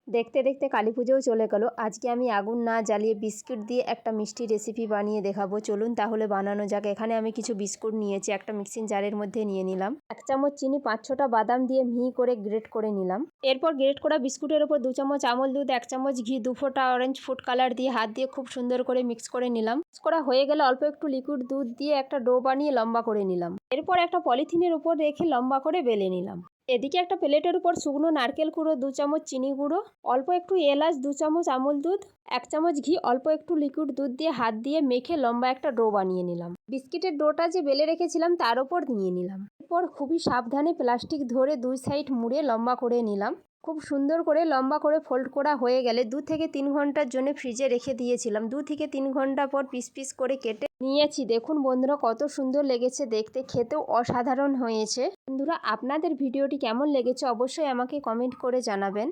দেখতে দেখতে কালী পুজোও চলে গেল। আজকে আমি আগুন না জ্বালিয়ে বিস্কুট দিয়ে একটা মিষ্টি রেসিপি বানিয়ে দেখাবো। চলুন তাহলে বানানো যাক। এখানে আমি কিছু বিস্কুট নিয়েছি, একটা মিক্সিং জারের মধ্যে নিয়ে নিলাম। 1 চামচ চিনি, 5-6টা বাদাম দিয়ে মিহি করে গ্রেট করে নিলাম। এরপর গ্রেট করা বিস্কুটের ওপর 2 চামচ আমল দুধ, 1 চামচ ঘি, 2 ফোঁটা অরেঞ্জ ফুড কালার দিয়ে হাত দিয়ে খুব সুন্দর করে মিক্স করে নিলাম। মিক্স করা হয়ে গেলে অল্প একটু লিকুইড দুধ দিয়ে একটা ডো বানিয়ে লম্বা করে নিলাম। এরপর একটা পলিথিনের উপর রেখে লম্বা করে বেলে নিলাম। এদিকে একটা প্লেটের উপর শুকনো নারকেল কুড়ো, 2 চামচ চিনি গুঁড়ো, অল্প একটু এলাচ, 2 চামচ আমল দুধ, 1 চামচ ঘি, অল্প একটু লিকুইড দুধ দিয়ে হাত দিয়ে মেখে লম্বা একটা ডো বানিয়ে নিলাম। বিস্কিটের ডোটা যে বেলে রেখেছিলাম তার উপর নিয়ে নিলাম। এরপর খুবই সাবধানে প্লাস্টিক ধরে 2 সাইড মুড়ে লম্বা করে নিলাম। খুব সুন্দর করে লম্বা করে ফোল্ড করা হয়ে গেলে 2 থেকে 3 ঘন্টার জন্য ফ্রিজে রেখে দিয়েছিলাম। 2 থেকে 3 ঘন্টা পর পিস পিস করে কেটে নিয়েছি। দেখুন বন্ধুরা, কত সুন্দর লেগেছে দেখতে, খেতেও অসাধারণ হয়েছে। বন্ধুরা, আপনাদের ভিডিওটি কেমন লেগেছে অবশ্যই আমাকে কমেন্ট করে জানাবেন।